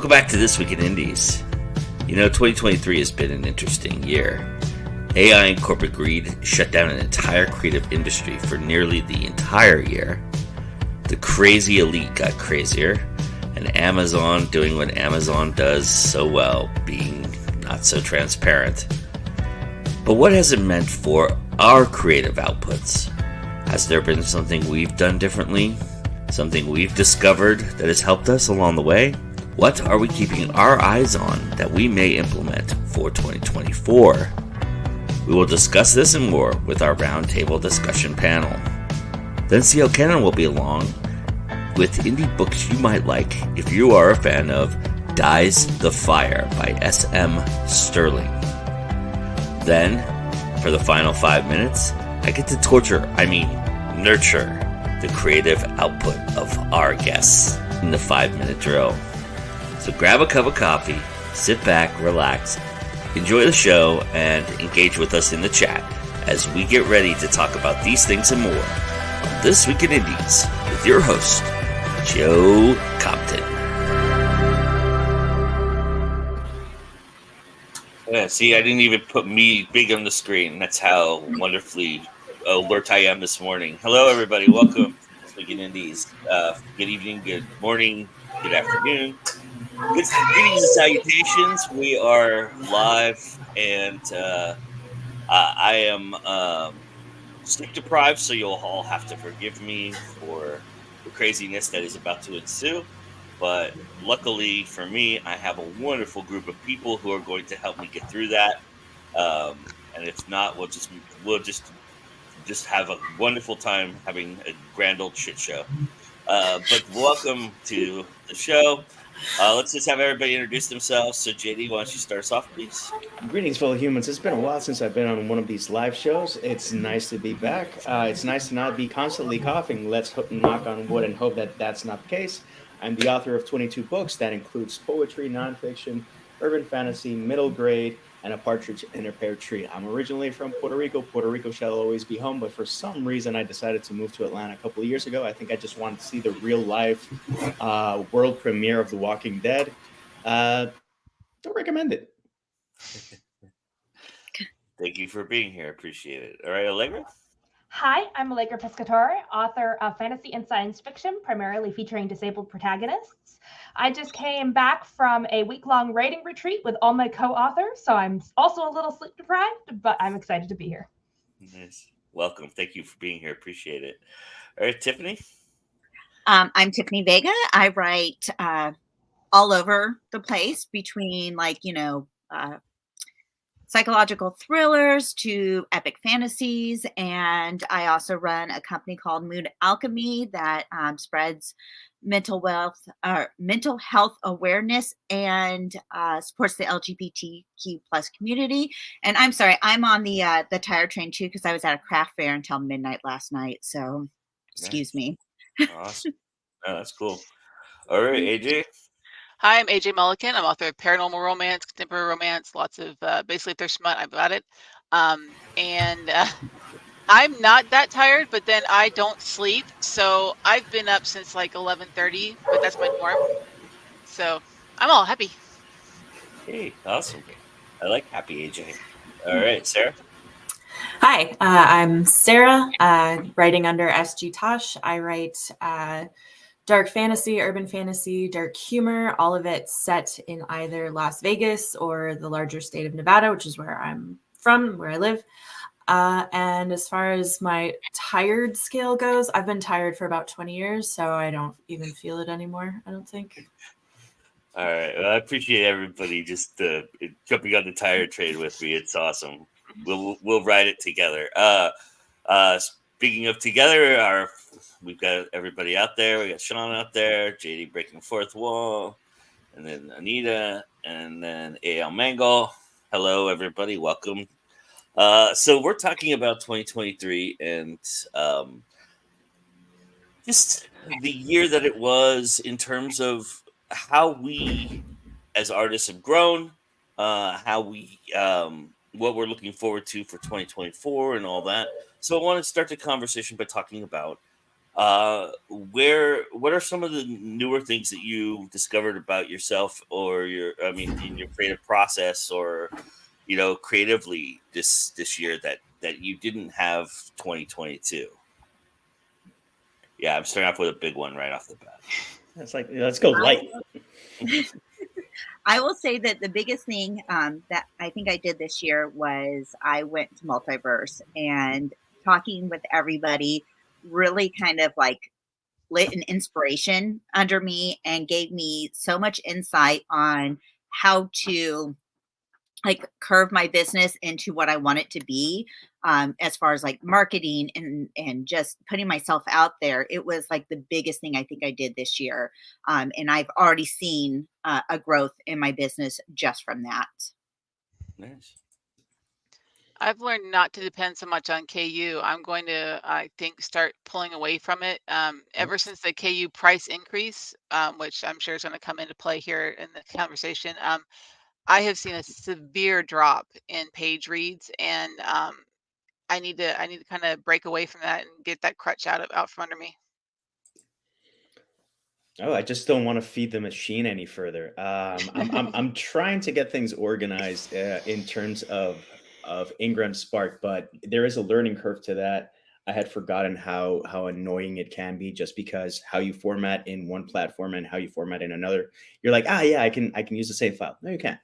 Welcome back to This Week in Indies. 2023 has been an interesting year. AI and corporate greed shut down an entire creative industry for nearly the entire year. The crazy elite got crazier, and Amazon doing what Amazon does so well, being not so transparent. But what has it meant for our creative outputs? Has there been something we've done differently? Something we've discovered that has helped us along the way? What are we keeping our eyes on that we may implement for 2024? We will discuss this and more with our roundtable discussion panel. Then C.L. Cannon will be along with indie books you might like if you are a fan of Dies the Fire by S.M. Sterling. Then, for the final 5 minutes, I get to nurture the creative output of our guests in the 5-minute drill. So grab a cup of coffee, sit back, relax, enjoy the show, and engage with us in the chat as we get ready to talk about these things and more on This Week in Indies with your host, Joe Compton. Yeah, see, I didn't even put me big on the screen. That's how wonderfully alert I am this morning. Hello, everybody. Welcome to This Week in Indies. Good evening, good morning, good afternoon. Greetings and salutations. We are live, and I am sleep deprived, so you'll all have to forgive me for the craziness that is about to ensue. But luckily for me, I have a wonderful group of people who are going to help me get through that. And if not, we'll just have a wonderful time having a grand old shit show. But welcome to the show. Let's just have everybody introduce themselves. So, JD, why don't you start us off, please? Greetings, fellow humans. It's been a while since I've been on one of these live shows. It's nice to be back. It's nice to not be constantly coughing. Let's knock on wood and hope that that's not the case. I'm the author of 22 books that includes poetry, nonfiction, urban fantasy, middle grade, and A Partridge in a Pear Tree. I'm originally from Puerto Rico. Puerto Rico shall always be home, but for some reason I decided to move to Atlanta a couple of years ago. I think I just wanted to see the real life world premiere of The Walking Dead. Don't recommend it. Thank you for being here. Appreciate it. All right, Allegra? Hi, I'm Allegra Pescatore, author of fantasy and science fiction, primarily featuring disabled protagonists. I just came back from a week-long writing retreat with all my co-authors, so I'm also a little sleep deprived, but I'm excited to be here. Nice. Welcome. Thank you for being here. Appreciate it. All right, Tiffany? I'm Tiffany Vega. I write all over the place between psychological thrillers to epic fantasies. And I also run a company called Mood Alchemy that spreads mental health awareness and supports the LGBTQ plus community. And I'm sorry, I'm on the tire train too, because I was at a craft fair until midnight last night. So excuse me. Awesome. Oh, that's cool. All right, AJ. Hi, I'm AJ Mullican. I'm author of paranormal romance, contemporary romance, lots of basically if there's smut, I've got it. And I'm not that tired, but then I don't sleep. So I've been up since like 11:30, but that's my norm. So I'm all happy. Hey, awesome. I like happy AJ. All right, Sarah. Hi, I'm Sarah, writing under SG Tosh. I write dark fantasy, urban fantasy, dark humor, all of it set in either Las Vegas or the larger state of Nevada, which is where I'm from, where I live. And as far as my tired scale goes, I've been tired for about 20 years, so I don't even feel it anymore, I don't think. All right. Well, I appreciate everybody just jumping on the tire train with me. It's awesome. We'll ride it together. Speaking of together, we've got everybody out there. We got Sean out there, JD breaking the fourth wall, and then Anita, and then A.L. Mangle. Hello, everybody. Welcome. So we're talking about 2023 and just the year that it was in terms of how we as artists have grown, how we what we're looking forward to for 2024 and all that. So I want to start the conversation by talking about What are some of the newer things that you discovered about yourself or in your creative process or, creatively this year that you didn't have 2022? Yeah, I'm starting off with a big one right off the bat. It's like, let's go light. I will say that the biggest thing that I think I did this year was I went to Multiverse, and talking with everybody really kind of like lit an inspiration under me and gave me so much insight on how to like curve my business into what I want it to be, as far as like marketing and just putting myself out there. It was like the biggest thing I think I did this year, and I've already seen a growth in my business just from that. Nice. I've learned not to depend so much on KU. I'm going to, I think, start pulling away from it. Ever since the KU price increase, which I'm sure is going to come into play here in the conversation, I have seen a severe drop in page reads, and I need to kind of break away from that and get that crutch out from under me. Oh, I just don't want to feed the machine any further. I'm trying to get things organized in terms of Ingram Spark, but there is a learning curve to that. I had forgotten how annoying it can be just because how you format in one platform and how you format in another. You're like, yeah, I can use the same file. No, you can't.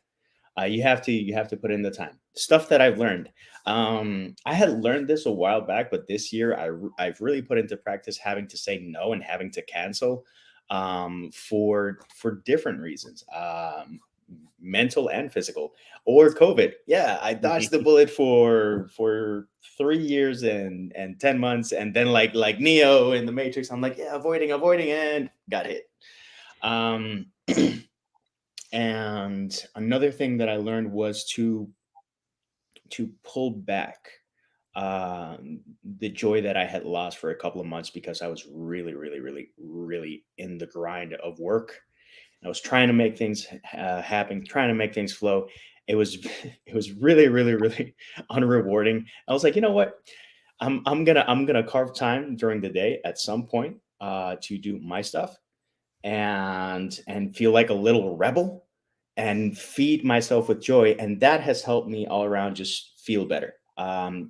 You have to put in the time. Stuff that I've learned. I had learned this a while back, but this year I've really put into practice having to say no and having to cancel for different reasons, mental and physical, or COVID. Yeah, I dodged the bullet for 3 years and 10 months, and then like Neo in the Matrix, I'm like, yeah, avoiding, and got hit. Um, and another thing that I learned was to pull back the joy that I had lost for a couple of months because I was really, really, really, really in the grind of work. I was trying to make things happen, trying to make things flow. It was it was really, really, really unrewarding. I was like, you know what? I'm gonna carve time during the day at some point to do my stuff and feel like a little rebel and feed myself with joy, and that has helped me all around just feel better. I'm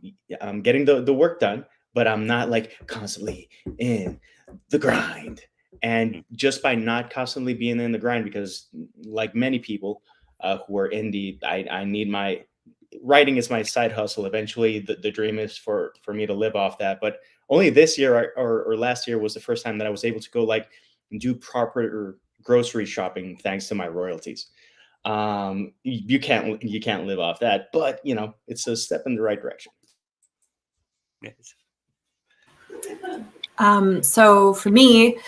getting the work done, but I'm not like constantly in the grind. And just by not constantly being in the grind, because like many people who are indie, I need my writing is my side hustle. Eventually the dream is for me to live off that, but only this year or last year was the first time that I was able to go like do proper grocery shopping thanks to my royalties. You can't live off that, but it's a step in the right direction. Yes. So for me,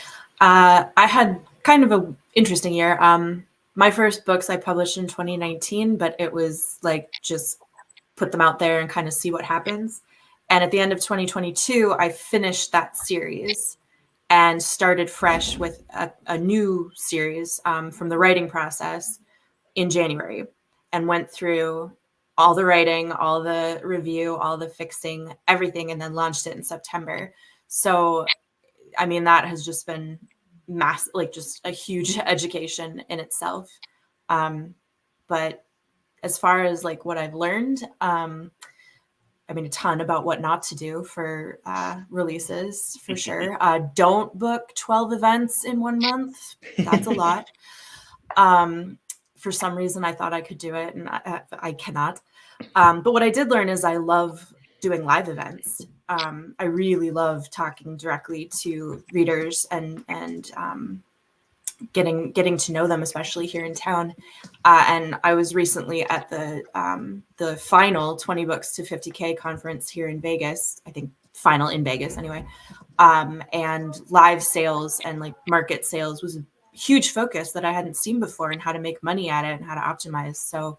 I had kind of an interesting year. My first books I published in 2019, but it was like just put them out there and kind of see what happens. And at the end of 2022, I finished that series and started fresh with a new series from the writing process in January, and went through all the writing, all the review, all the fixing, everything, and then launched it in September. So, I mean, that has just been like just a huge education in itself. But as far as like what I've learned, I mean, a ton about what not to do for releases, for sure. Don't book 12 events in 1 month. That's a lot. For some reason, I thought I could do it, and I cannot. But what I did learn is I love doing live events. I really love talking directly to readers and getting to know them, especially here in town. And I was recently at the final 20 Books to 50K conference here in Vegas. I think final in Vegas anyway. And live sales and like market sales was a huge focus that I hadn't seen before, and how to make money at it and how to optimize. So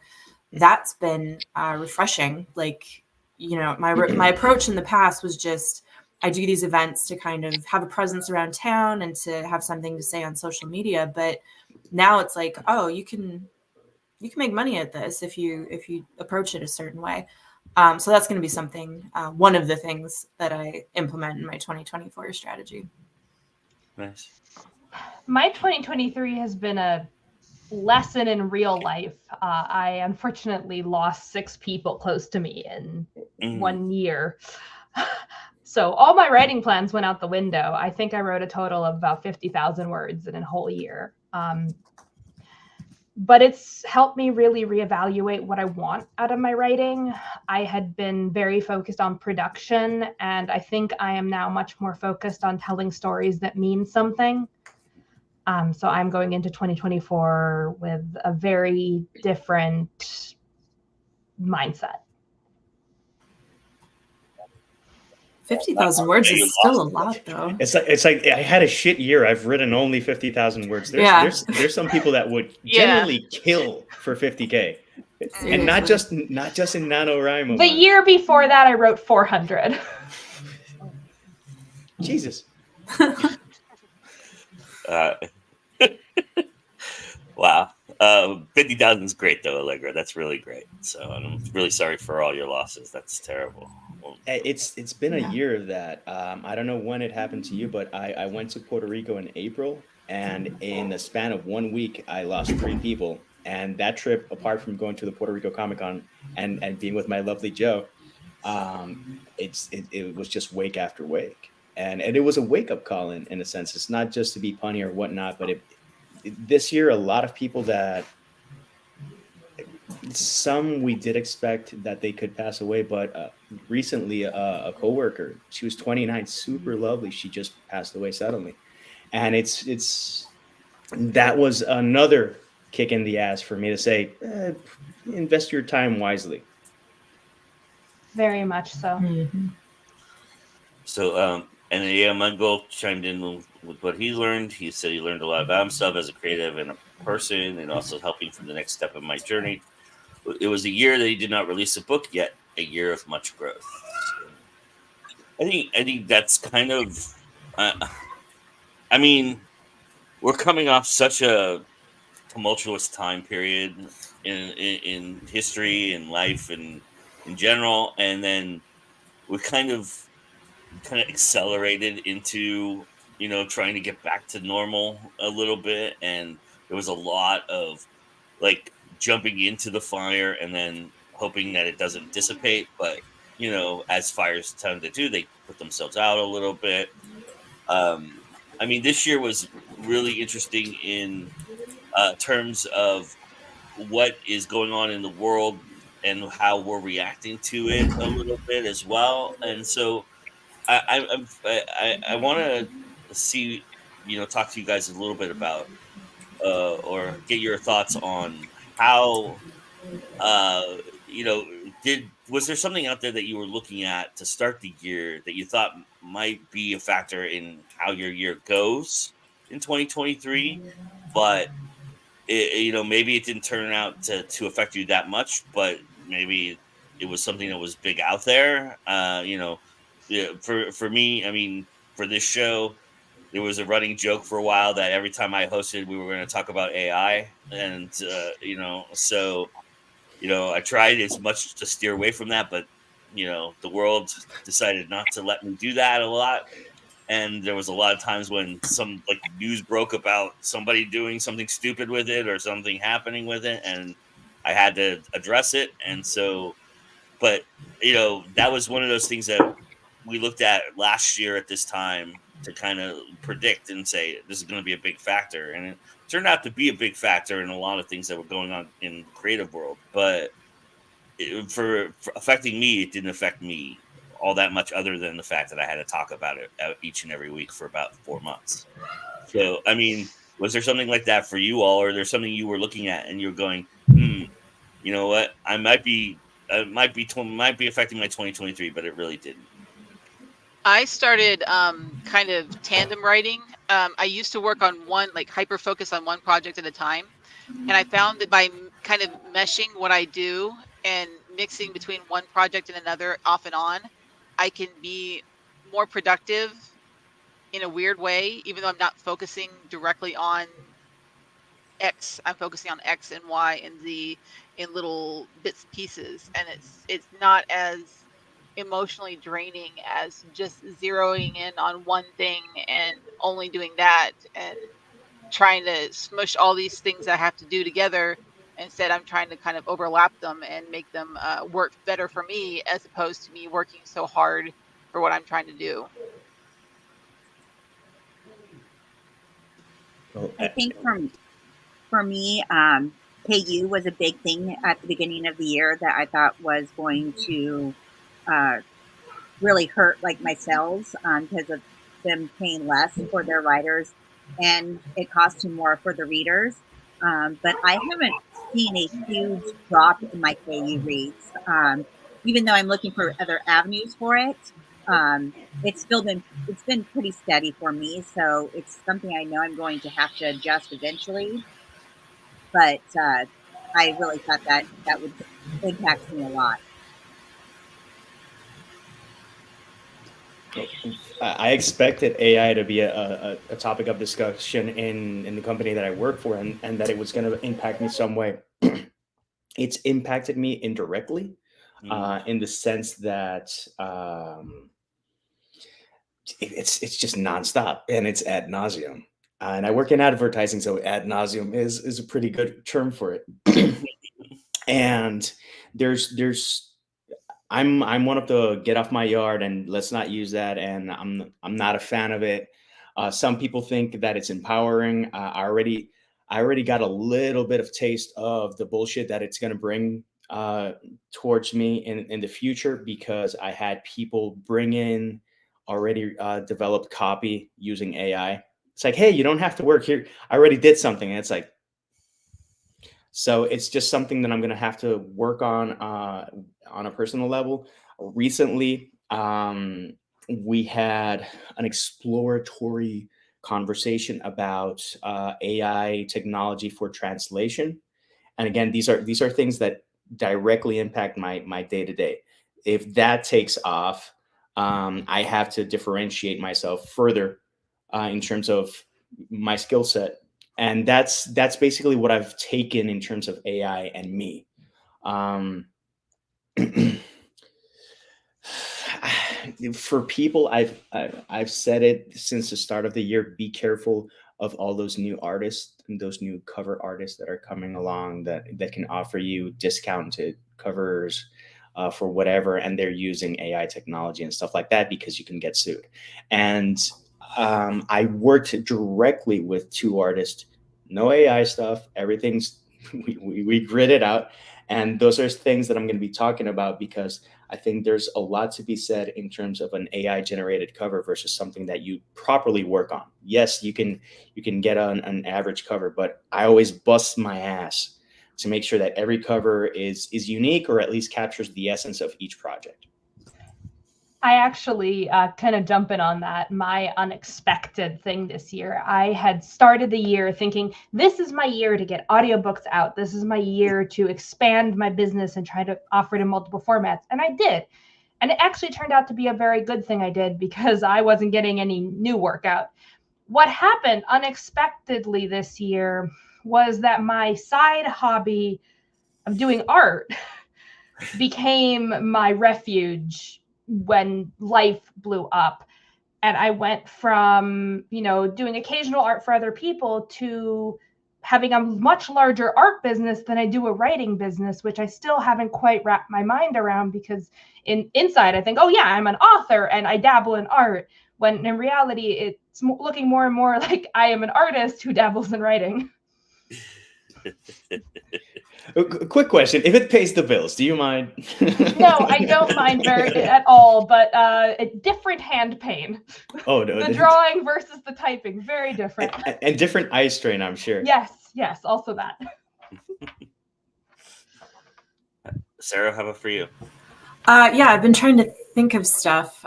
that's been refreshing. Like, my approach in the past was just, I do these events to kind of have a presence around town and to have something to say on social media. But now it's like, oh, you can make money at this if you approach it a certain way. So that's going to be something, one of the things that I implement in my 2024 strategy. Nice. My 2023 has been a lesson in real life. I unfortunately lost 6 people close to me in 1 year. So all my writing plans went out the window. I think I wrote a total of about 50,000 words in a whole year. But it's helped me really reevaluate what I want out of my writing. I had been very focused on production, and I think I am now much more focused on telling stories that mean something. So I'm going into 2024 with a very different mindset. 50,000 words is still a lot, though. It's like I had a shit year. I've written only 50,000 words. There's some people that would genuinely kill for 50K, and not just in NaNoWriMo. The year before that, I wrote 400. Jesus. Wow. 50,000 is great, though, Allegra. That's really great. So I'm really sorry for all your losses. That's terrible. It's been a year of that. I don't know when it happened to you, but I went to Puerto Rico in April, and in the span of 1 week, I lost 3 people. And that trip, apart from going to the Puerto Rico Comic Con and being with my lovely Joe, it was just wake after wake, and it was a wake up call in a sense. It's not just to be punny or whatnot, but this year, a lot of people that some we did expect that they could pass away, but recently a coworker, she was 29, super lovely. She just passed away suddenly, and that was another kick in the ass for me to say, invest your time wisely. Very much so. Mm-hmm. So, and yeah, Mungol chimed in with what he learned. He said he learned a lot about himself as a creative and a person, and also helping for the next step of my journey. It was a year that he did not release a book yet, a year of much growth. So I think that's kind of, I mean, we're coming off such a tumultuous time period in history and life and in general, and then we kind of accelerated into trying to get back to normal a little bit, and there was a lot of like jumping into the fire and then hoping that it doesn't dissipate, but as fires tend to do, they put themselves out a little bit. I mean, this year was really interesting in terms of what is going on in the world and how we're reacting to it a little bit as well. And so I want to see, talk to you guys a little bit about or get your thoughts on how, was there something out there that you were looking at to start the year that you thought might be a factor in how your year goes in 2023, but maybe it didn't turn out to affect you that much, but maybe it was something that was big out there. For me, I mean, for this show, there was a running joke for a while that every time I hosted, we were going to talk about AI, and so I tried as much to steer away from that, but the world decided not to let me do that a lot. And there was a lot of times when some news broke about somebody doing something stupid with it or something happening with it, and I had to address it. And so, but that was one of those things that we looked at last year at this time to kind of predict and say this is going to be a big factor, and it turned out to be a big factor in a lot of things that were going on in the creative world. But for affecting me, it didn't affect me all that much, other than the fact that I had to talk about it each and every week for about 4 months. So, I mean, was there something like that for you all, or there's something you were looking at and you're going, you know what, I might be affecting my 2023, but it really didn't. I started kind of tandem writing. I used to work on one, hyper focus on one project at a time. And I found that by kind of meshing what I do and mixing between one project and another off and on, I can be more productive in a weird way, even though I'm not focusing directly on X. I'm focusing on X and Y and Z in little bits and pieces, and it's not as emotionally draining as just zeroing in on one thing and only doing that and trying to smush all these things I have to do together. Instead, I'm trying to kind of overlap them and make them work better for me, as opposed to me working so hard for what I'm trying to do. Well, I think for me, KU was a big thing at the beginning of the year that I thought was going to uh, really hurt like my sales because of them paying less for their writers and it costing more for the readers. But I haven't seen a huge drop in my KU reads, even though I'm looking for other avenues for it. Um, it's been pretty steady for me, so it's something I know I'm going to have to adjust eventually. But I really thought that would impact me a lot. I expected AI to be a topic of discussion in the company that I work for, and that it was going to impact me some way. It's impacted me indirectly, in the sense that it's just nonstop and it's ad nauseum. And I work in advertising, so ad nauseum is a pretty good term for it. And there's I'm one of the get off my yard and let's not use that, and I'm not a fan of it. Some people think that it's empowering. I already got a little bit of taste of the bullshit that it's going to bring towards me in the future, because I had people bring in already developed copy using AI. It's like, hey, you don't have to work here. I already did something, and it's like, so it's just something that I'm going to have to work on a personal level. Recently, we had an exploratory conversation about AI technology for translation. And again, these are things that directly impact my day to day. If that takes off, I have to differentiate myself further in terms of my skill set, and that's basically what I've taken in terms of AI and me. Um, for people, I've said it since the start of the year: be careful of all those new artists and those new cover artists that are coming along that can offer you discounted covers for whatever, and they're using AI technology and stuff like that because you can get sued. And I worked directly with two artists, no AI stuff. Everything's we grid it out, and those are things that I'm going to be talking about, because I think there's a lot to be said in terms of an AI generated cover versus something that you properly work on. Yes, you can get an average cover, but I always bust my ass to make sure that every cover is unique, or at least captures the essence of each project. I actually kind of jump in on that. My unexpected thing this year, I had started the year thinking, this is my year to get audiobooks out. This is my year to expand my business and try to offer it in multiple formats. And I did. And it actually turned out to be a very good thing I did, because I wasn't getting any new work out. What happened unexpectedly this year was that my side hobby of doing art became my refuge when life blew up. And I went from, doing occasional art for other people to having a much larger art business than I do a writing business, which I still haven't quite wrapped my mind around, because inside I think, oh yeah, I'm an author and I dabble in art, when in reality it's looking more and more like I am an artist who dabbles in writing. Quick question: if it pays the bills, do you mind? No, I don't mind very at all, but a different hand pain. Oh no, The drawing versus the typing, very different. and different eye strain, I'm sure. Yes, also that. Sarah, how about for you? Yeah, I've been trying to think of stuff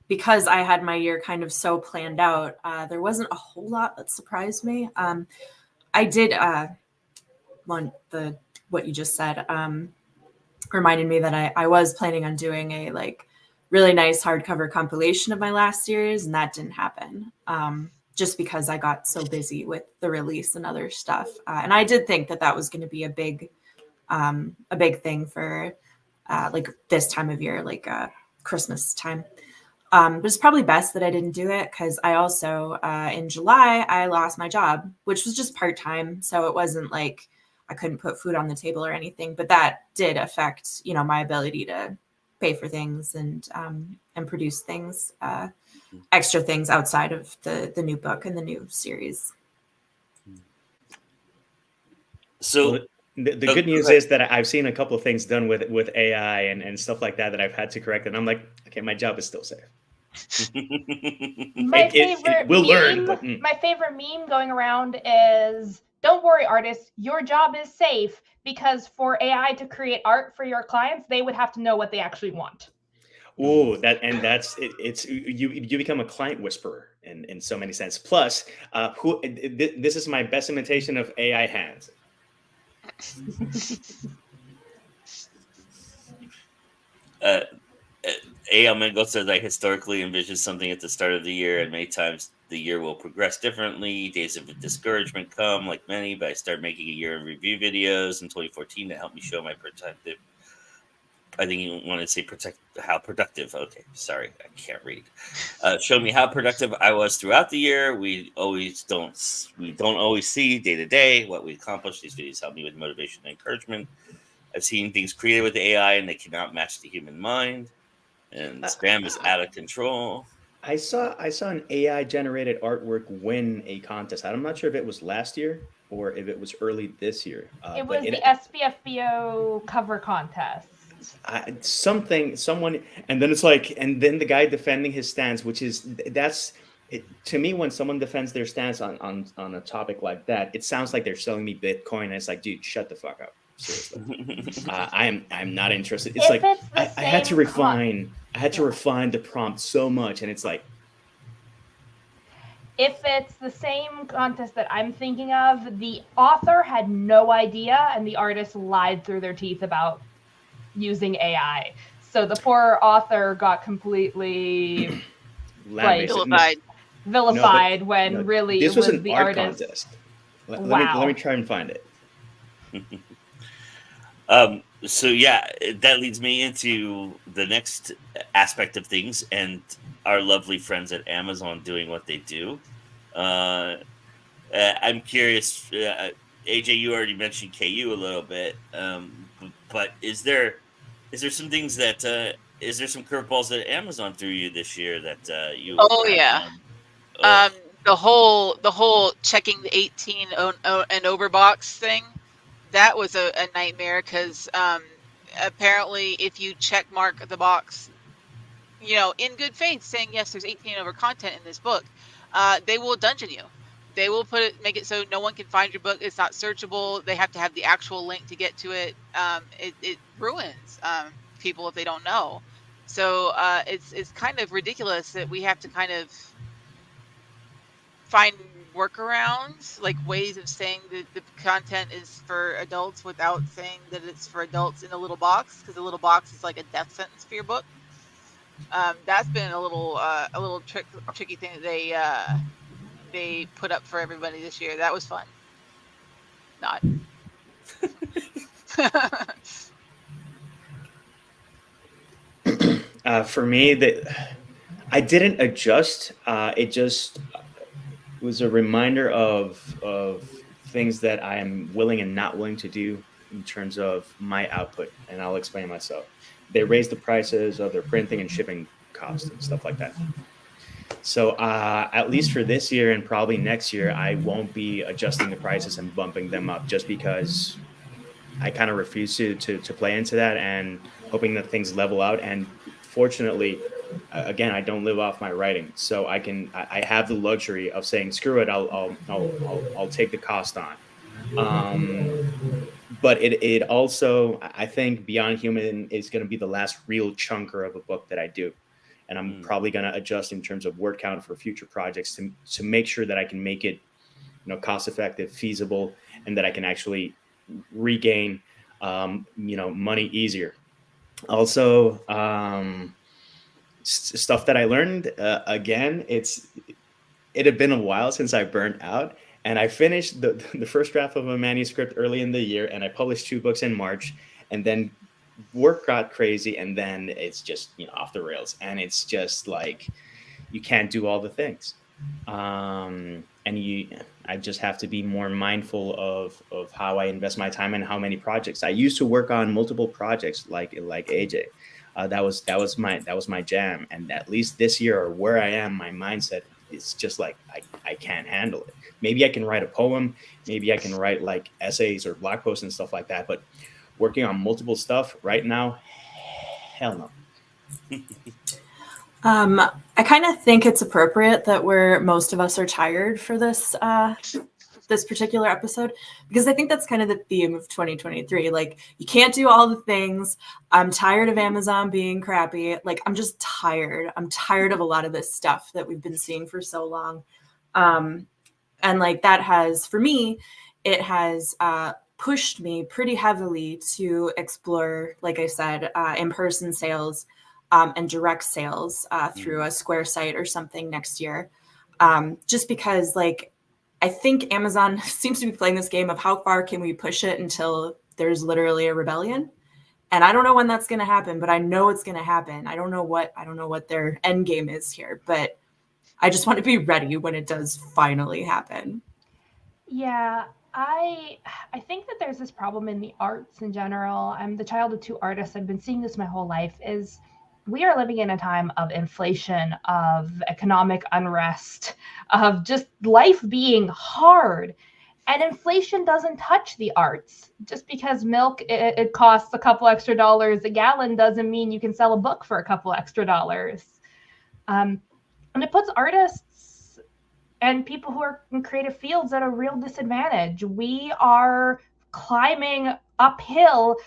because I had my year kind of so planned out. There wasn't a whole lot that surprised me. I did what you just said reminded me that I was planning on doing a really nice hardcover compilation of my last series, and that didn't happen. just because I got so busy with the release and other stuff. And I did think that that was going to be a big thing for like this time of year, like Christmas time. But it's probably best that I didn't do it because I also, in July, I lost my job, which was just part-time. So it wasn't like I couldn't put food on the table or anything, but that did affect, you know, my ability to pay for things and produce things, extra things outside of the new book and the new series. So Well, the good news is that I've seen a couple of things done with AI and stuff like that I've had to correct, and I'm like, okay, my job is still safe. My favorite we'll meme, learn, but my favorite meme going around is, don't worry, artists, your job is safe, because for AI to create art for your clients, they would have to know what they actually want. Ooh, that's it, it's you become a client whisperer in so many sense. Plus, this is my best imitation of AI hands. A.L. Mingle says, I historically envision something at the start of the year, and many times the year will progress differently. Days of discouragement come, like many, but I started making a year in review videos in 2014 to help me show my productive. I think you want to say how productive. Okay, sorry, I can't read. Show me how productive I was throughout the year. We don't always see day to day what we accomplished. These videos help me with motivation and encouragement. I've seen things created with AI, and they cannot match the human mind. And spam is out of control. I saw an AI generated artwork win a contest. I'm not sure if it was last year or if it was early this year. It was the SBFBO cover contest. Someone, and then it's like, and then the guy defending his stance, which is to me, when someone defends their stance on a topic like that, it sounds like they're selling me Bitcoin, and it's like, dude, shut the fuck up. Seriously, I'm not interested. It's like I had to refine. I had to refine the prompt so much, and it's like, if it's the same contest that I'm thinking of, the author had no idea, and the artist lied through their teeth about using AI. So the poor author got completely vilified when really this it was an the art artist. Contest. Let me try and find it. So yeah, that leads me into the next aspect of things, and our lovely friends at Amazon doing what they do. I'm curious, AJ, you already mentioned KU a little bit, but is there some things that is there some curveballs that Amazon threw you this year that you? Oh yeah. The whole checking the 18 and over box thing, that was a nightmare, because apparently if you check mark the box, you know, in good faith, saying yes, there's 18 over content in this book, they will dungeon you. They will make it so no one can find your book. It's not searchable. They have to have the actual link to get to it. It ruins people if they don't know. So it's kind of ridiculous that we have to kind of find workarounds, like ways of saying that the content is for adults without saying that it's for adults in a little box, because the little box is like a death sentence for your book. That's been a little tricky thing that they put up for everybody this year. That was fun. Not. For me, I didn't adjust. It just was a reminder of things that I am willing and not willing to do in terms of my output, and I'll explain myself. They raised the prices of their printing and shipping costs and stuff like that. So at least for this year and probably next year, I won't be adjusting the prices and bumping them up, just because I kind of refuse to play into that, and hoping that things level out. And fortunately, again, I don't live off my writing, so I have the luxury of saying, screw it, I'll take the cost on. But it also, I think Beyond Human is going to be the last real chunker of a book that I do. And I'm probably going to adjust in terms of word count for future projects to make sure that I can make it, cost effective, feasible, and that I can actually regain, money easier. Also, stuff that I learned, again, it had been a while since I burnt out, and I finished the first draft of a manuscript early in the year, and I published 2 books in March, and then work got crazy, and then it's just off the rails, and it's just like you can't do all the things. And I just have to be more mindful of how I invest my time and how many projects. I used to work on multiple projects like AJ. That was my jam, and at least this year, or where I am, my mindset is just like I can't handle it. Maybe I can write a poem, maybe I can write like essays or blog posts and stuff like that, but working on multiple stuff right now, hell no. I kind of think it's appropriate that most of us are tired for this this particular episode, because I think that's kind of the theme of 2023. Like, you can't do all the things. I'm tired of Amazon being crappy. Like, I'm just tired. I'm tired of a lot of this stuff that we've been seeing for so long. And like that has, for me, it has pushed me pretty heavily to explore, like I said, in-person sales and direct sales through a Square site or something next year. Just because, like, I think Amazon seems to be playing this game of how far can we push it until there's literally a rebellion. And I don't know when that's going to happen, but I know it's going to happen. I don't know what their end game is here, but I just want to be ready when it does finally happen. Yeah, I think that there's this problem in the arts in general. I'm the child of 2 artists. I've been seeing this my whole life. Is we are living in a time of inflation, of economic unrest, of just life being hard. And inflation doesn't touch the arts. Just because milk it costs a couple extra dollars a gallon doesn't mean you can sell a book for a couple extra dollars. And it puts artists and people who are in creative fields at a real disadvantage. We are climbing uphill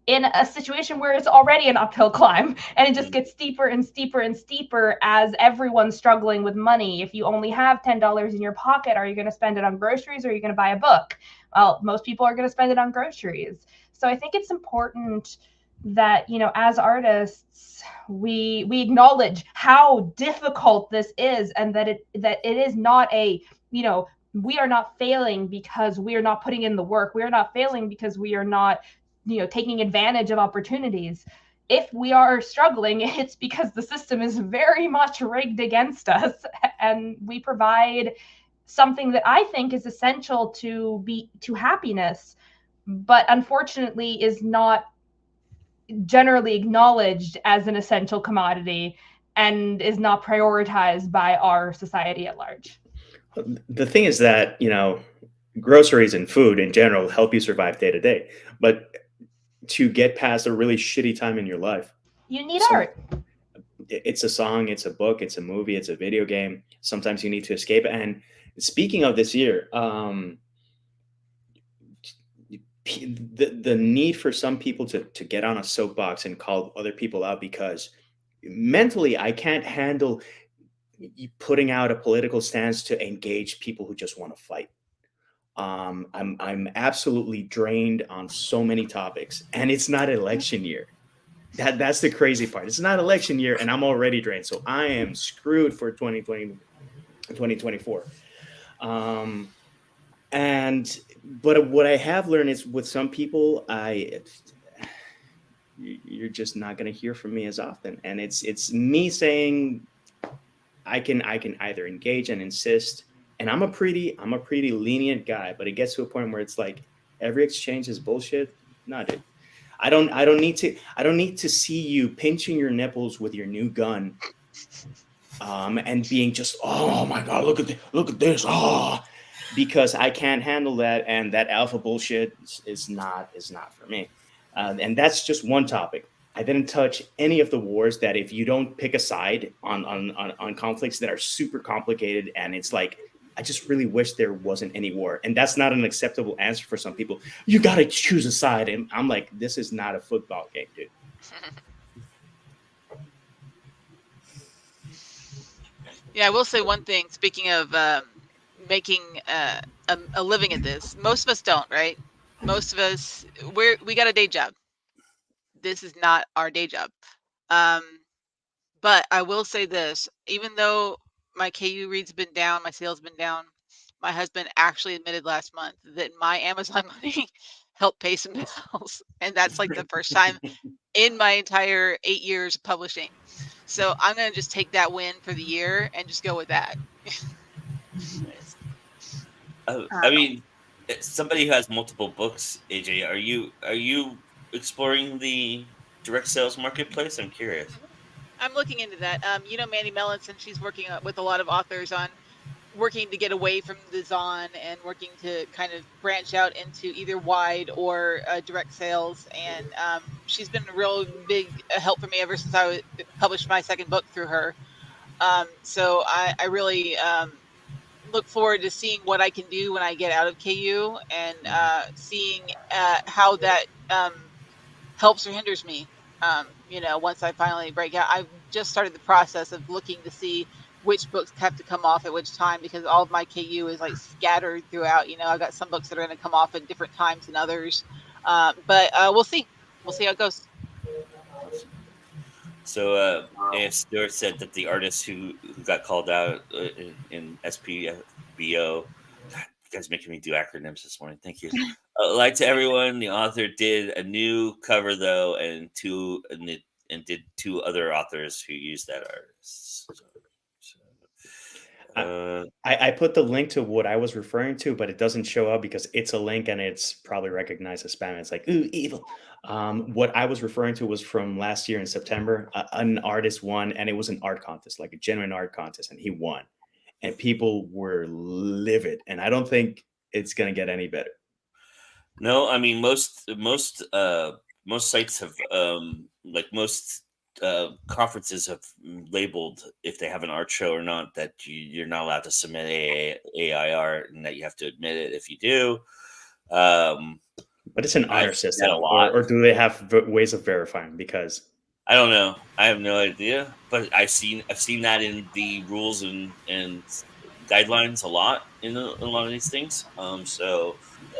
in a situation where it's already an uphill climb, and it just gets steeper and steeper and steeper as everyone's struggling with money. If you only have $10 in your pocket, are you going to spend it on groceries, or are you going to buy a book? Well, most people are going to spend it on groceries. So I think it's important that, as artists, we acknowledge how difficult this is, and that it is not a, we are not failing because we are not putting in the work. We are not failing because we are not taking advantage of opportunities. If we are struggling, it's because the system is very much rigged against us, and we provide something that I think is essential to happiness, but unfortunately is not generally acknowledged as an essential commodity and is not prioritized by our society at large. The thing is that, groceries and food in general help you survive day to day, but to get past a really shitty time in your life, you need art. It's a song, it's a book, it's a movie, it's a video game. Sometimes you need to escape. And speaking of this year, the need for some people to get on a soapbox and call other people out, because mentally I can't handle putting out a political stance to engage people who just want to fight. I'm absolutely drained on so many topics, and it's not election year. That's the crazy part. It's not election year, and I'm already drained. So I am screwed for 2024. But what I have learned is, with some people, you're just not going to hear from me as often, and it's me saying I can either engage and insist. And I'm a pretty lenient guy, but it gets to a point where it's like every exchange is bullshit. No, dude. I don't need to see you pinching your nipples with your new gun, and being just, oh my god, look at this, because I can't handle that, and that alpha bullshit is not for me. And that's just one topic. I didn't touch any of the wars that, if you don't pick a side on conflicts that are super complicated, and it's like, I just really wish there wasn't any war. And that's not an acceptable answer for some people. You got to choose a side. And I'm like, this is not a football game, dude. Yeah, I will say one thing. Speaking of making a living at this, most of us don't, right? Most of us, we got a day job. This is not our day job. But I will say this, even though my KU reads been down, my sales been down. My husband actually admitted last month that my Amazon money helped pay some bills, and that's like the first time in my entire 8 years of publishing. So I'm gonna just take that win for the year and just go with that. Nice. I Um, mean, somebody who has multiple books, AJ, are you exploring the direct sales marketplace? I'm curious. I'm looking into that. Mandy Mellinson, she's working with a lot of authors on working to get away from the Zon and working to kind of branch out into either wide or direct sales. And she's been a real big help for me ever since I published my second book through her. So I really look forward to seeing what I can do when I get out of KU and seeing how that helps or hinders me. Once I finally break out, I've just started the process of looking to see which books have to come off at which time, because all of my KU is like scattered throughout. I've got some books that are going to come off at different times than others. But we'll see. We'll see how it goes. Awesome. So AF Stewart said that the artist who got called out in SPBO, God, you guys making me do acronyms this morning. Thank you. Lied to everyone. The author did a new cover though, and did two other authors who used that artist. I put the link to what I was referring to, but it doesn't show up because it's a link and it's probably recognized as spam. It's like, ooh, evil. What I was referring to was from last year in September. An artist won, and it was an art contest, like a genuine art contest, and he won. And people were livid. And I don't think it's going to get any better. No, I mean most sites have like most conferences have labeled if they have an art show or not that you're not allowed to submit AI art, and that you have to admit it if you do. But it's an honor I've seen system, that a lot. or do they have ways of verifying? Because I don't know. I have no idea, but I've seen that in the rules and guidelines a lot in a lot of these things. So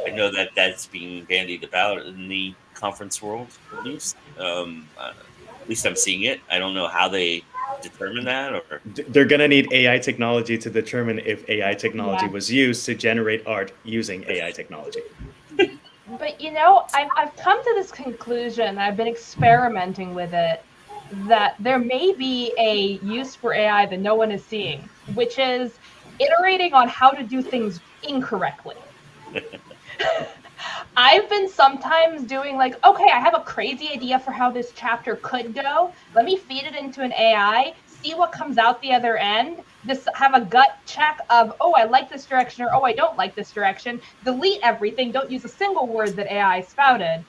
I know that that's being bandied about in the conference world, at least. At least I'm seeing it. I don't know how they determine that, or they're going to need AI technology to determine if AI technology Yeah. was used to generate art using AI technology. But I've come to this conclusion. I've been experimenting with it, that there may be a use for AI that no one is seeing, which is iterating on how to do things incorrectly. I've been sometimes doing like, okay, I have a crazy idea for how this chapter could go. Let me feed it into an AI, see what comes out the other end, just have a gut check of, oh, I like this direction, or oh, I don't like this direction. Delete everything, don't use a single word that AI spouted,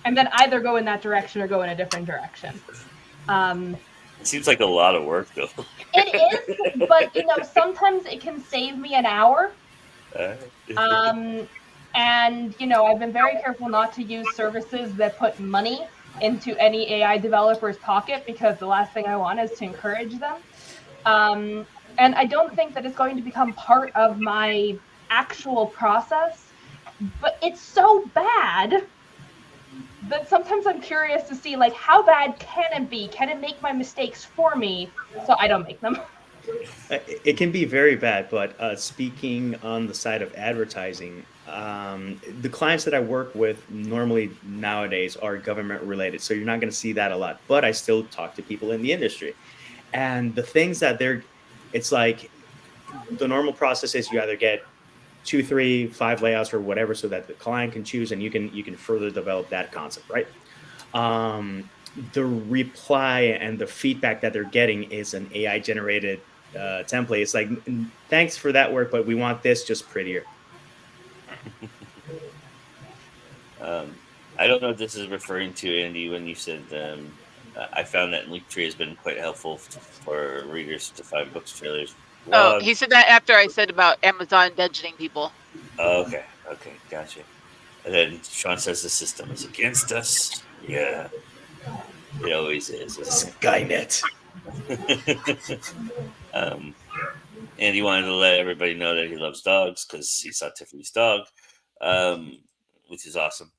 and then either go in that direction or go in a different direction. it seems like a lot of work, though. It is, but sometimes it can save me an hour. And I've been very careful not to use services that put money into any AI developer's pocket, because the last thing I want is to encourage them. And I don't think that it's going to become part of my actual process, but it's so bad that sometimes I'm curious to see, like, how bad can it be? Can it make my mistakes for me so I don't make them? It can be very bad, but speaking on the side of advertising, the clients that I work with normally nowadays are government related, so you're not going to see that a lot. But I still talk to people in the industry, and the things that it's like the normal process is you either get 2, 3, 5 layouts or whatever, so that the client can choose, and you can further develop that concept, right? The reply and the feedback that they're getting is an AI generated template. It's like, thanks for that work, but we want this just prettier. I don't know if this is referring to, Andy, when you said I found that Linktree has been quite helpful for readers to find books, trailers, blogs. Oh, he said that after I said about Amazon budgeting people. Oh, okay, gotcha. And then Sean says the system is against us. Yeah, it always is. Skynet. And he wanted to let everybody know that he loves dogs because he saw Tiffany's dog, which is awesome.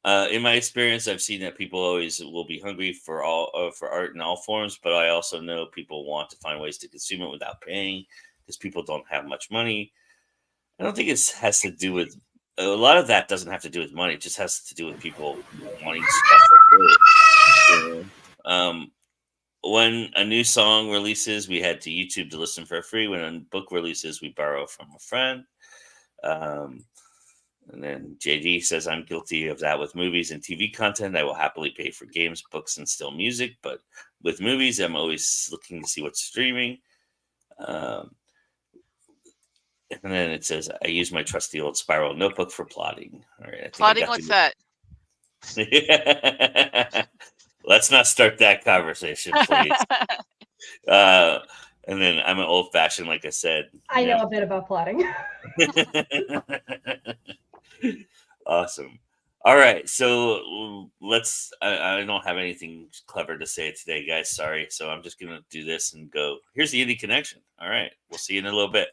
In my experience, I've seen that people always will be hungry for art in all forms, but I also know people want to find ways to consume it without paying because people don't have much money. I don't think it has to do with a lot of that. Doesn't have to do with money. It just has to do with people wanting stuff for free. You know? When a new song releases, we head to YouTube to listen for free. When a book releases, we borrow from a friend. And then JD says, I'm guilty of that with movies and TV content. I will happily pay for games, books, and still music. But with movies, I'm always looking to see what's streaming. And then it says, I use my trusty old spiral notebook for plotting. All right, Plotting, what's that? Let's not start that conversation, please. And then I'm an old fashioned, like I said. I know a bit about plotting. Awesome. All right, so let's. I don't have anything clever to say today, guys. Sorry. So I'm just gonna do this and go. Here's the Indie Connection. All right, we'll see you in a little bit.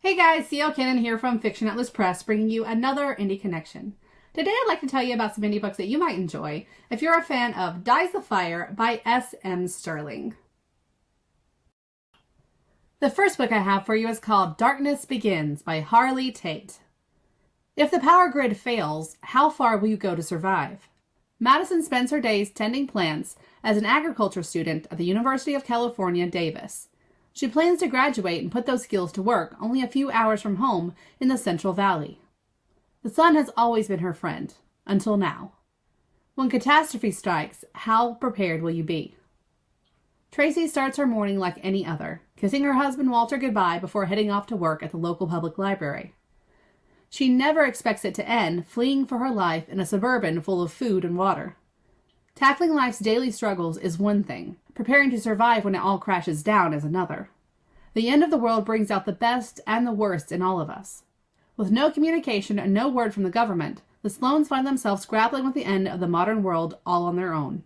Hey guys, C.L. Cannon here from Fiction Atlas Press, bringing you another Indie Connection. Today I'd like to tell you about some indie books that you might enjoy if you're a fan of Dies the Fire by S.M. Stirling. The first book I have for you is called Darkness Begins by Harley Tate. If the power grid fails, how far will you go to survive? Madison spends her days tending plants as an agriculture student at the University of California, Davis. She plans to graduate and put those skills to work only a few hours from home in the Central Valley. The sun has always been her friend, until now. When catastrophe strikes, how prepared will you be? Tracy starts her morning like any other, kissing her husband Walter goodbye before heading off to work at the local public library. She never expects it to end, fleeing for her life in a Suburban full of food and water. Tackling life's daily struggles is one thing. Preparing to survive when it all crashes down is another. The end of the world brings out the best and the worst in all of us. With no communication and no word from the government, the Sloanes find themselves grappling with the end of the modern world all on their own.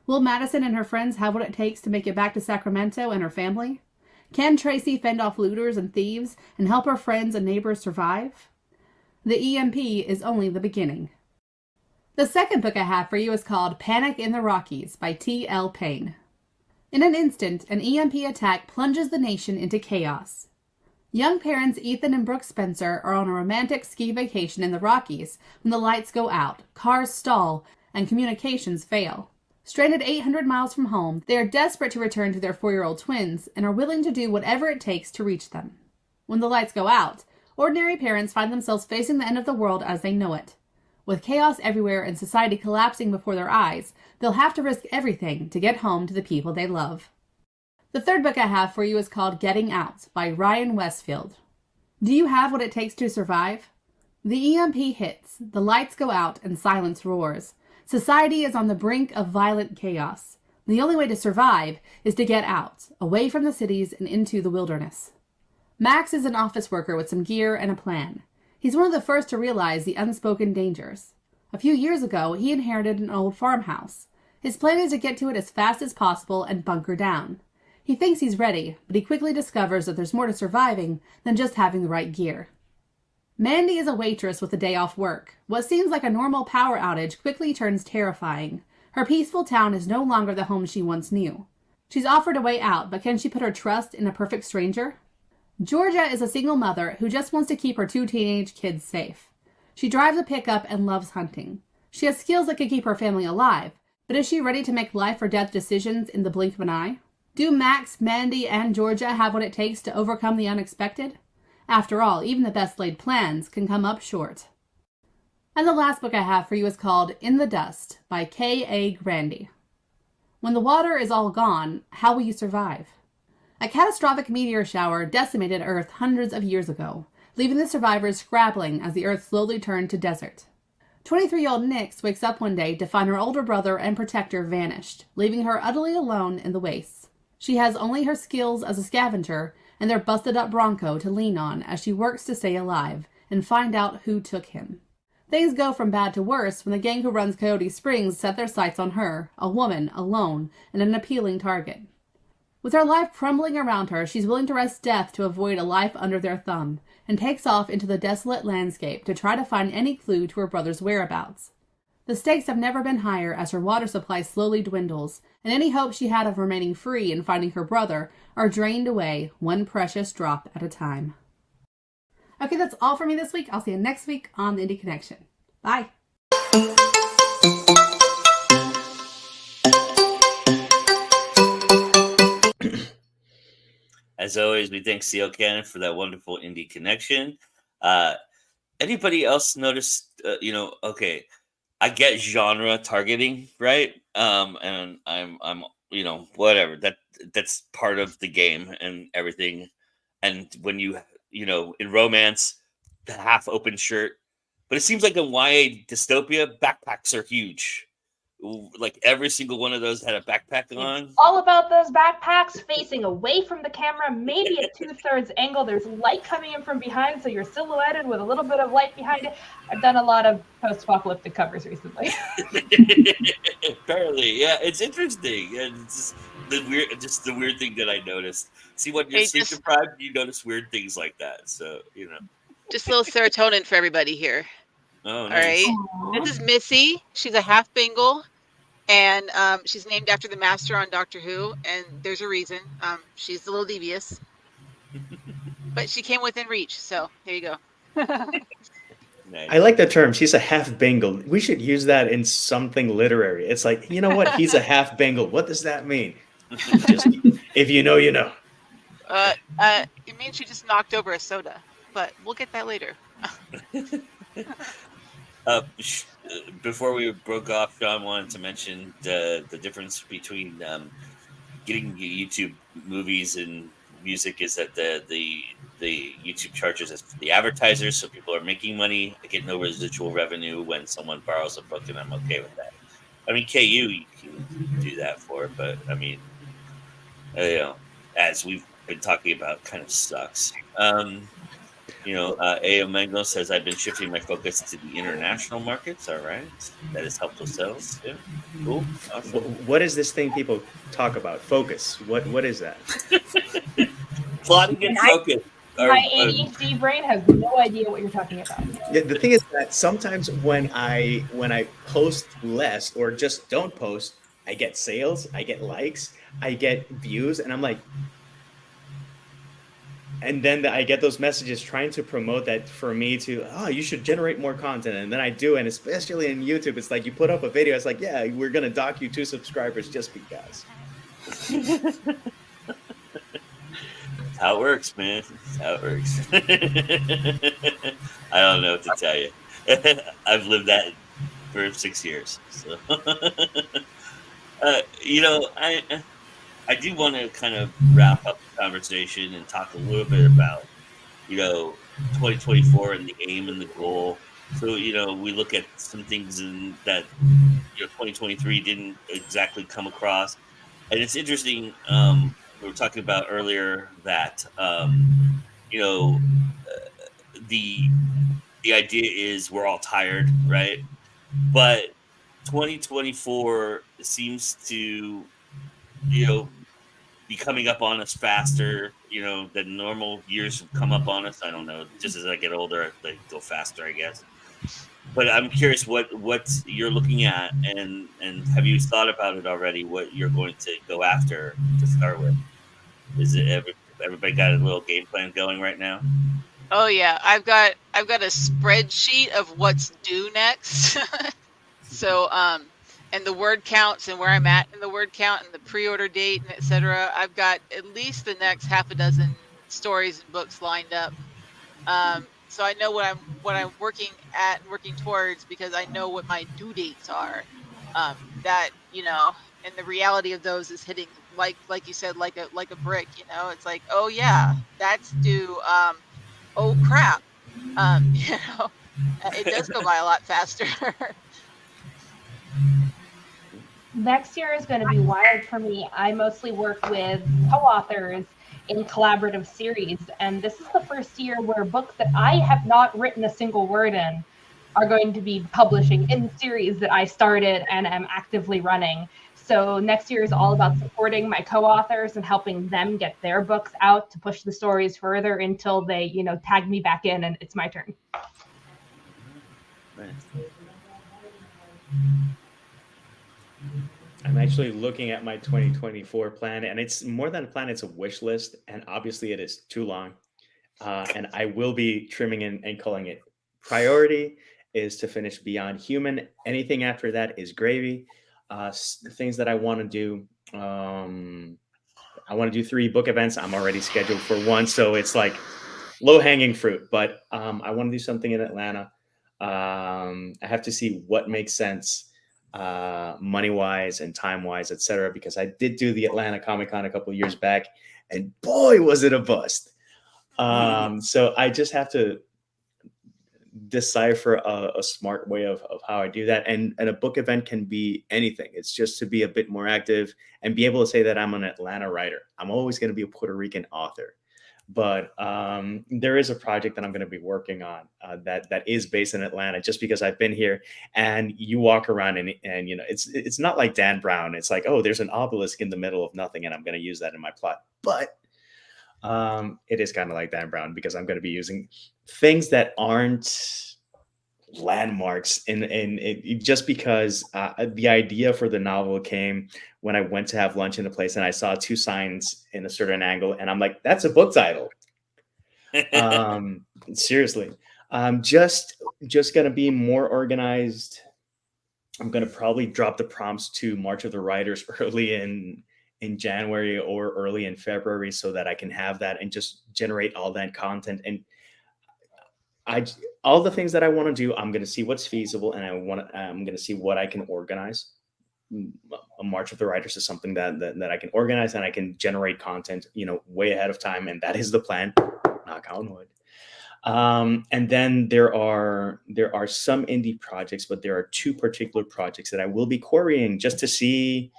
Will Madison and her friends have what it takes to make it back to Sacramento and her family? Can Tracy fend off looters and thieves and help her friends and neighbors survive? The EMP is only the beginning. The second book I have for you is called Panic in the Rockies by T.L. Payne. In an instant, an EMP attack plunges the nation into chaos. Young parents Ethan and Brooke Spencer are on a romantic ski vacation in the Rockies when the lights go out, cars stall, and communications fail. Stranded 800 miles from home, they are desperate to return to their 4-year-old twins and are willing to do whatever it takes to reach them. When the lights go out, ordinary parents find themselves facing the end of the world as they know it. With chaos everywhere and society collapsing before their eyes, they'll have to risk everything to get home to the people they love. The third book I have for you is called Getting Out by Ryan Westfield. Do you have what it takes to survive? The EMP hits, the lights go out, and silence roars. Society is on the brink of violent chaos. The only way to survive is to get out, away from the cities and into the wilderness. Max is an office worker with some gear and a plan. He's one of the first to realize the unspoken dangers. A few years ago, he inherited an old farmhouse. His plan is to get to it as fast as possible and bunker down. He thinks he's ready, but he quickly discovers that there's more to surviving than just having the right gear. Mandy is a waitress with a day off work. What seems like a normal power outage quickly turns terrifying. Her peaceful town is no longer the home she once knew. She's offered a way out, but can she put her trust in a perfect stranger? Georgia is a single mother who just wants to keep her 2 teenage kids safe. She drives a pickup and loves hunting. She has skills that could keep her family alive, but is she ready to make life or death decisions in the blink of an eye? Do Max, Mandy, and Georgia have what it takes to overcome the unexpected? After all, even the best laid plans can come up short. And the last book I have for you is called In the Dust by K.A. Grandy. When the water is all gone, how will you survive? A catastrophic meteor shower decimated Earth hundreds of years ago, leaving the survivors scrabbling as the Earth slowly turned to desert. 23-year-old Nix wakes up one day to find her older brother and protector vanished, leaving her utterly alone in the wastes. She has only her skills as a scavenger and their busted-up Bronco to lean on as she works to stay alive and find out who took him. Things go from bad to worse when the gang who runs Coyote Springs set their sights on her, a woman, alone, and an appealing target. With her life crumbling around her, she's willing to risk death to avoid a life under their thumb, and takes off into the desolate landscape to try to find any clue to her brother's whereabouts. The stakes have never been higher as her water supply slowly dwindles, and any hope she had of remaining free and finding her brother are drained away, one precious drop at a time. Okay, that's all for me this week. I'll see you next week on the Indie Connection. Bye. As always, we thank C.L. Cannon for that wonderful Indie Connection. Anybody else notice, okay, I get genre targeting, right? And I'm whatever. That's part of the game and everything. And when you in romance, the half open shirt. But it seems like in YA dystopia, backpacks are huge. Like every single one of those had a backpack on. It's all about those backpacks facing away from the camera, maybe at 2/3 angle. There's light coming in from behind, so you're silhouetted with a little bit of light behind it. I've done a lot of post-apocalyptic covers recently. Apparently, yeah, it's interesting. And it's just the weird thing that I noticed. See, when you're sleep deprived, you notice weird things like that. So just a little serotonin for everybody here. Oh, nice. All right. Aww. This is Missy. She's a half Bengal, and she's named after the Master on Doctor Who. And there's a reason. She's a little devious, but she came within reach. So here you go. Nice. I like the term. She's a half Bengal. We should use that in something literary. It's like, you know what? He's a half Bengal. What does that mean? Just, if you know, you know. It means she just knocked over a soda, but we'll get that later. Before we broke off, Sean wanted to mention the difference between getting YouTube movies and music is that the YouTube charges us the advertisers, so people are making money. I get no residual revenue when someone borrows a book, and I'm okay with that. I mean, KU you can do that for, but I mean, as we've been talking about, kind of sucks. A.O. Mango says, I've been shifting my focus to the international markets. All right. That has helped with sales. Yeah. Cool. Awesome. What is this thing people talk about? Focus. What is that? Plotting and focus. My ADHD brain has no idea what you're talking about. Yeah, the thing is that sometimes when I post less or just don't post, I get sales, I get likes, I get views, and I'm like, and then I get those messages trying to promote that for me to, you should generate more content. And then I do. And especially in YouTube, it's like you put up a video. It's like, yeah, we're going to dock you 2 subscribers just because. That's how it works, man. That's how it works. I don't know what to tell you. I've lived that for 6 years. So, I do want to kind of wrap up the conversation and talk a little bit about, 2024 and the aim and the goal. So, we look at some things in that, 2023 didn't exactly come across. And it's interesting, we were talking about earlier that, the idea is we're all tired, right? But 2024 seems to, be coming up on us faster, than normal years come up on us. I don't know. Just as I get older, they go faster, I guess. But I'm curious what you're looking at, and have you thought about it already? What you're going to go after to start with? Is it everybody got a little game plan going right now? Oh yeah, I've got a spreadsheet of what's due next. So and the word counts and where I'm at in the word count and the pre-order date and etc. I've got at least the next half a dozen stories and books lined up. So I know what I'm working towards, because I know what my due dates are. That and the reality of those is hitting like you said, like a brick. It's like, oh yeah, that's due. Oh crap. It does go by a lot faster. Next year is going to be wild for me. I mostly work with co-authors in collaborative series, and this is the first year where books that I have not written a single word in are going to be publishing in series that I started and am actively running. So next year is all about supporting my co-authors and helping them get their books out to push the stories further until they, tag me back in and it's my turn. Right. I'm actually looking at my 2024 plan, and it's more than a plan, it's a wish list. And obviously, it is too long. And I will be trimming and culling it. Priority is to finish Beyond Human. Anything after that is gravy. Things that I want to do. I want to do 3 book events. I'm already scheduled for 1. So it's like low hanging fruit. But I want to do something in Atlanta. I have to see what makes sense money wise and time wise, etc. Because I did do the Atlanta Comic Con a couple of years back, and boy, was it a bust. So I just have to decipher a smart way of how I do that. And a book event can be anything. It's just to be a bit more active and be able to say that I'm an Atlanta writer. I'm always going to be a Puerto Rican author. But there is a project that I'm going to be working on that is based in Atlanta, just because I've been here. And you walk around and it's not like Dan Brown. It's like, oh, there's an obelisk in the middle of nothing, and I'm going to use that in my plot. But it is kind of like Dan Brown, because I'm going to be using things that aren't landmarks just because the idea for the novel came when I went to have lunch in a place and I saw 2 signs in a certain angle, and I'm like, that's a book title. Seriously. Just going to be more organized. I'm going to probably drop the prompts to March of the Writers early in January or early in February, so that I can have that and just generate all that content. And all the things that I want to do, I'm going to see what's feasible, and I'm going to see what I can organize. A March of the Writers is something that I can organize, and I can generate content, way ahead of time. And that is the plan. Knock on wood. And then there are some indie projects, but there are 2 particular projects that I will be querying just to see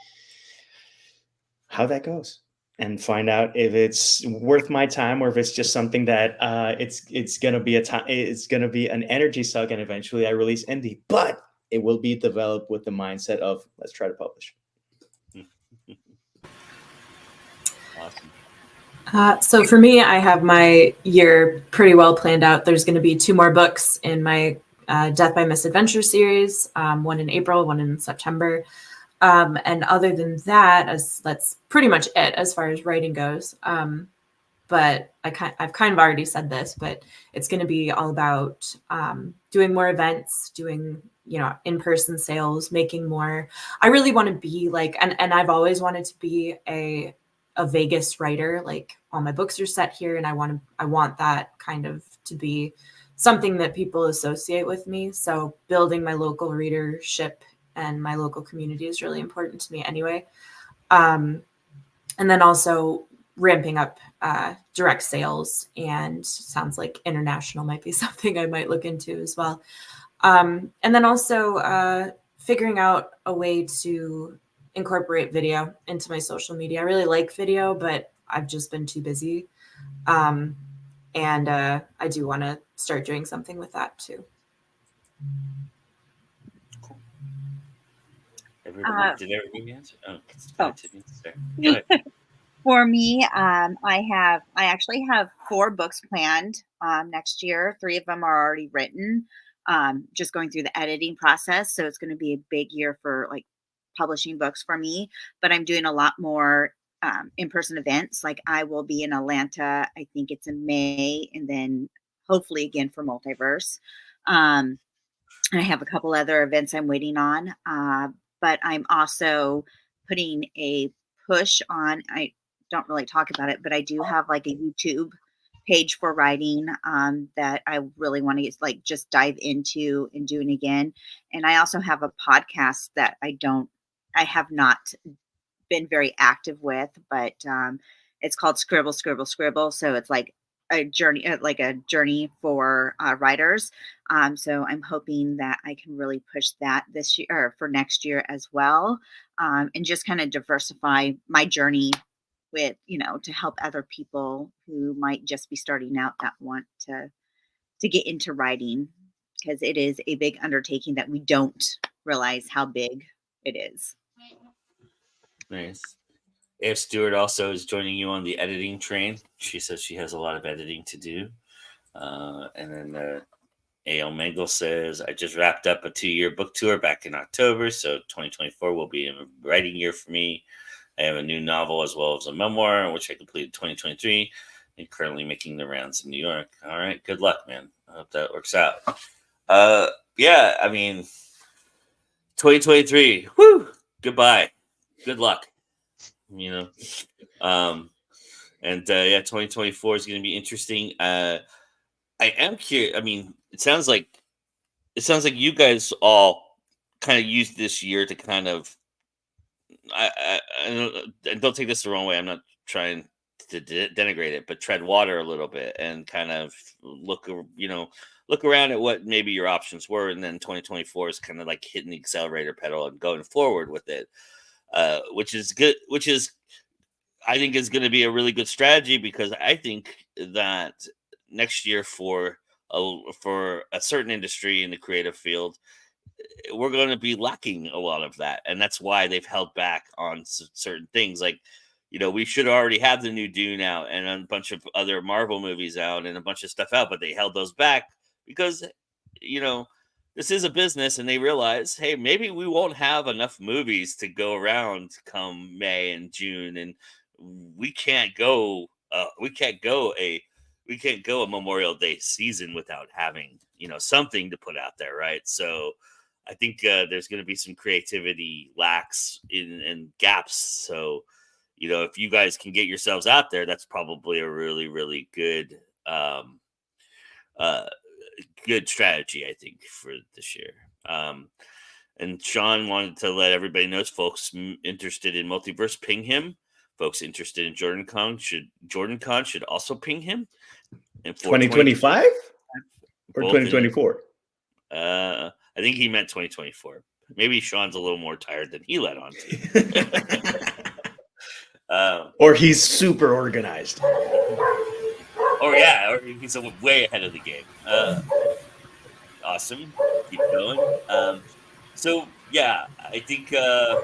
how that goes and find out if it's worth my time, or if it's just something that it's going to be it's going to be an energy suck, and eventually I release indie. But it will be developed with the mindset of, let's try to publish. Awesome. So for me, I have my year pretty well planned out. There's going to be 2 more books in my Death by Misadventure series, one in April, one in September. And other than that, that's pretty much it as far as writing goes. But I've kind of already said this, but it's going to be all about doing more events, doing in-person sales, making more. I really want to be like, and I've always wanted to be a Vegas writer. Like, all my books are set here, and I want that kind of to be something that people associate with me. So building my local readership and my local community is really important to me anyway. And then also ramping up direct sales, and sounds like international might be something I might look into as well. And then also figuring out a way to incorporate video into my social media. I really like video, but I've just been too busy. And I do want to start doing something with that too. Did everybody answer? Oh. Go ahead. For me, I actually have 4 books planned next year. 3 of them are already written. Just going through the editing process, so it's going to be a big year for like publishing books for me. But I'm doing a lot more in-person events. Like, I will be in Atlanta, I think it's in May, and then hopefully again for Multiverse. I have a couple other events I'm waiting on, but I'm also putting a push on. I don't really talk about it, but I do have like a YouTube page for writing that I really want to like just dive into and doing again. And I also have a podcast that I have not been very active with, but it's called Scribble, Scribble, Scribble. So it's like a journey for writers. So I'm hoping that I can really push that this year, or for next year as well, and just kind of diversify my journey with, to help other people who might just be starting out that want to get into writing, because it is a big undertaking that we don't realize how big it is. Nice. If Stewart also is joining you on the editing train, she says she has a lot of editing to do. And then A.L. Mangle says, I just wrapped up a 2-year book tour back in October, so 2024 will be a writing year for me. I have a new novel as well as a memoir, which I completed 2023 and currently making the rounds in New York. All right, good luck, man. I hope that works out. Yeah, I mean, 2023, whoo, goodbye. Good luck. You know, and yeah, 2024 is going to be interesting. I am curious. I mean, it sounds like you guys all kind of used this year to kind of. I don't take this the wrong way. I'm not trying to denigrate it, but tread water a little bit and kind of look around at what maybe your options were, and then 2024 is kind of like hitting the accelerator pedal and going forward with it, which is good. Which is, I think, is going to be a really good strategy, because I think that next year for a certain industry in the creative field, we're going to be lacking a lot of that, and that's why they've held back on certain things. Like, we should already have the new Dune out and a bunch of other Marvel movies out and a bunch of stuff out, but they held those back because this is a business, and they realize, hey, maybe we won't have enough movies to go around come May and June, and we can't go a Memorial Day season without having something to put out there, right? So I think there's going to be some creativity lacks and gaps. So if you guys can get yourselves out there, that's probably a really, really good good strategy, I think, for this year. And Sean wanted to let everybody know, folks interested in Multiverse, ping him. Folks interested in Jordan Con should also ping him. And 2025 or 2024? I think he meant 2024. Maybe Sean's a little more tired than he let on to. Or he's super organized. Or he's way ahead of the game. Awesome. Keep going. So yeah, I think I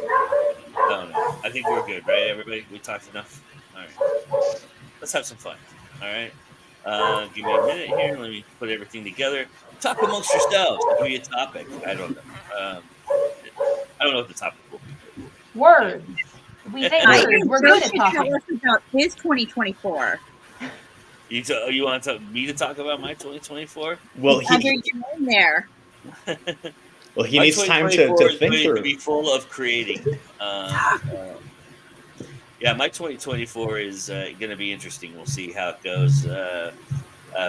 don't know. I think we're good, right? Everybody, we talked enough. All right, let's have some fun. All right. Give me a minute here. Let me put everything together. Talk amongst yourselves. I'll give you a topic. I don't know. I don't know what the topic will be. Words. We say words. We're good at talking. Tell us about his 2024. You want me to talk about my 2024? Well, under your name there. Well, he needs time to think through. To be full of creating. Yeah, my 2024 is going to be interesting. We'll see how it goes.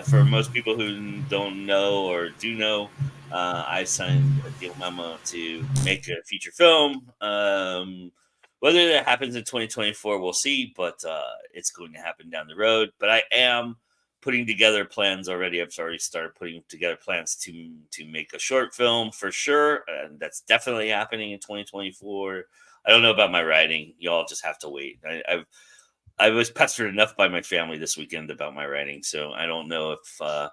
For most people who don't know or do know, I signed a deal memo to make a feature film. Whether that happens in 2024, we'll see, but it's going to happen down the road. But I am putting together plans already. I've already started putting together plans to make a short film for sure. And that's definitely happening in 2024. I don't know about my writing. Y'all just have to wait. I was pestered enough by my family this weekend about my writing, so I don't know if I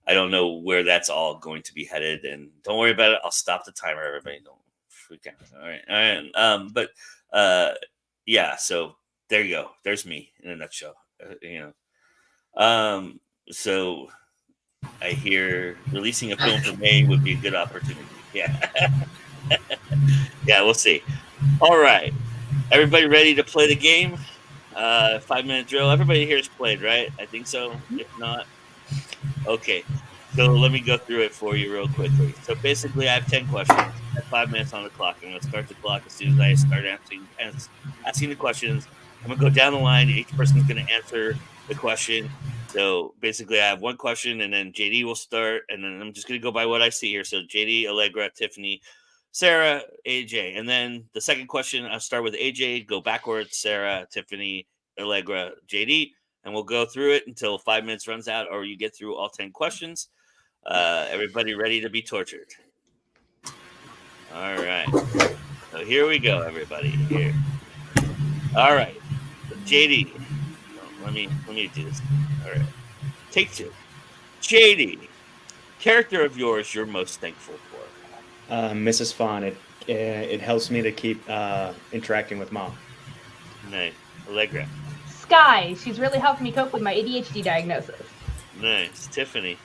don't know where that's all going to be headed. And don't worry about it. I'll stop the timer. Everybody, don't freak out. All right. But yeah. So there you go. There's me in a nutshell. So I hear releasing a film for May would be a good opportunity. Yeah. Yeah, we'll see. All right. Everybody ready to play the game? 5-minute drill. Everybody here has played, right? I think so. If not, okay. So let me go through it for you real quickly. So basically, I have 10 questions. I have 5 minutes on the clock. I'm going to start the clock as soon as I start asking the questions. I'm going to go down the line. Each person is going to answer the question. So basically, I have one question, and then JD will start, and then I'm just going to go by what I see here. So JD, Allegra, Tiffany, Sarah, AJ. And then the second question, I'll start with AJ, go backwards, Sarah, Tiffany, Allegra, JD, and we'll go through it until 5 minutes runs out or you get through all 10 questions. Everybody ready to be tortured? All right. So here we go, everybody. Here. All right. JD. Let me do this. All right. Take 2. JD. Character of yours you're most thankful for? Mrs. Fawn. It helps me to keep interacting with Mom. Nice. Allegra. Sky. She's really helped me cope with my ADHD diagnosis. Nice. Tiffany.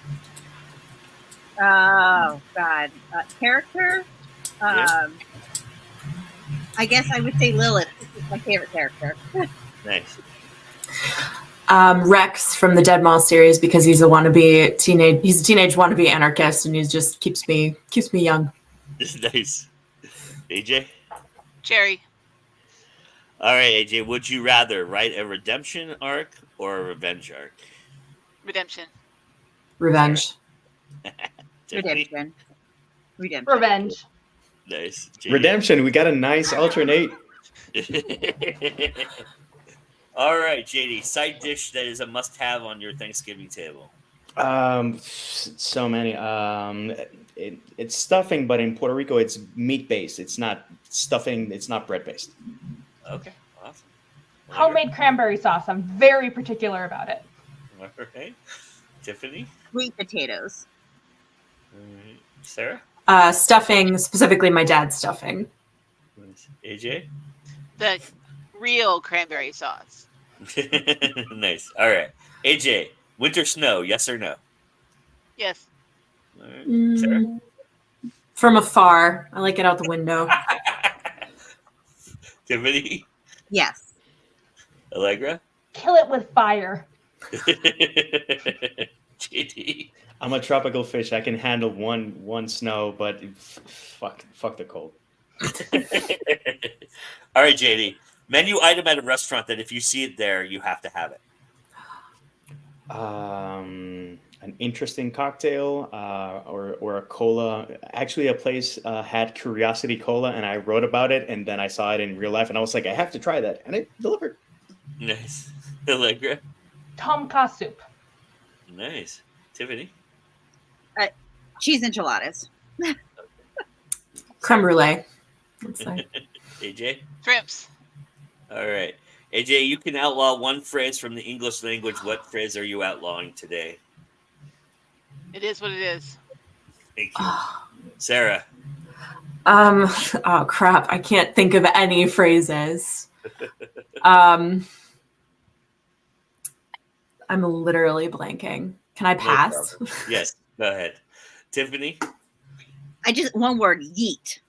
Oh God, character. Yeah. I guess I would say Lilith. This is my favorite character. Nice. Rex from the Dead Mall series, because he's a teenage wannabe anarchist, and he just keeps me young. Nice. AJ. Jerry. All right, AJ. Would you rather write a redemption arc or a revenge arc? Redemption. Revenge. Tiffany? Redemption. Revenge. Nice. JD? Redemption. We got a nice alternate. All right, JD. Side dish that is a must-have on your Thanksgiving table. So many. It's stuffing, but in Puerto Rico, it's meat based. It's not stuffing. It's not bread based. Okay, awesome. Homemade cranberry sauce. I'm very particular about it. All right, Tiffany. Sweet potatoes. All right, Sarah. Stuffing, specifically my dad's stuffing. Nice. AJ. The real cranberry sauce. Nice. All right, AJ. Winter snow, yes or no? Yes. All right. Sarah? From afar. I like it out the window. Tiffany? Yes. Allegra? Kill it with fire. JD? I'm a tropical fish. I can handle one snow, but fuck the cold. All right, JD. Menu item at a restaurant that if you see it there, you have to have it. An interesting cocktail or a cola. Actually, a place had Curiosity Cola, and I wrote about it, and then I saw it in real life, and I was like, I have to try that, and it delivered. Nice. Allegra? Tom Kha soup. Nice. Tiffany? Cheese enchiladas. Creme brulee. Let's say. AJ? Shrimps. All right. AJ, you can outlaw one phrase from the English language. What phrase are you outlawing today? It is what it is. Thank you. Sarah? Oh crap! I can't think of any phrases. I'm literally blanking. Can I pass? No, yes, go ahead. Tiffany? One word, yeet.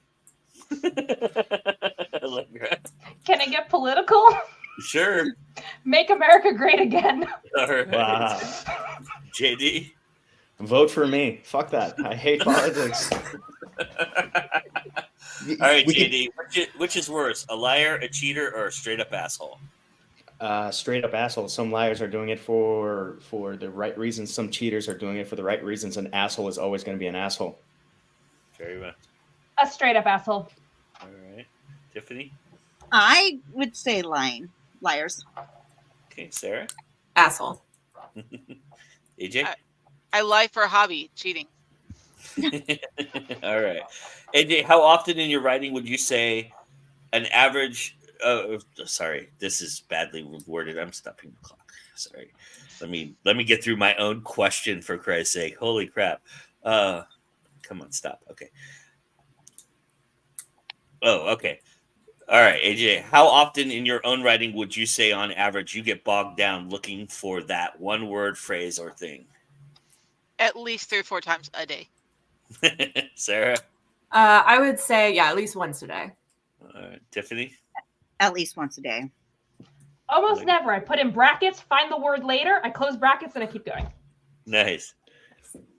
Allegra? Can I get political? Sure. Make America great again. All right. Wow. JD? Vote for me. Fuck that. I hate politics. All right, JD. Which is worse, a liar, a cheater, or a straight up asshole? Straight up asshole. Some liars are doing it for the right reasons. Some cheaters are doing it for the right reasons. An asshole is always going to be an asshole. Very well. A straight up asshole. All right. Tiffany? I would say liars. Okay, Sarah? Asshole. AJ? I lie for a hobby, cheating. All right. AJ, how often in your writing would you say an average sorry, this is badly worded. I'm stopping the clock. Sorry. Let me get through my own question, for Christ's sake. Holy crap. Come on, stop. Okay. Oh, okay. All right, AJ, how often in your own writing would you say on average you get bogged down looking for that one word, phrase, or thing? At least 3 or 4 times a day. Sarah? I would say, at least once a day. Tiffany? At least once a day. Almost never. I put in brackets, find the word later, I close brackets, and I keep going. Nice.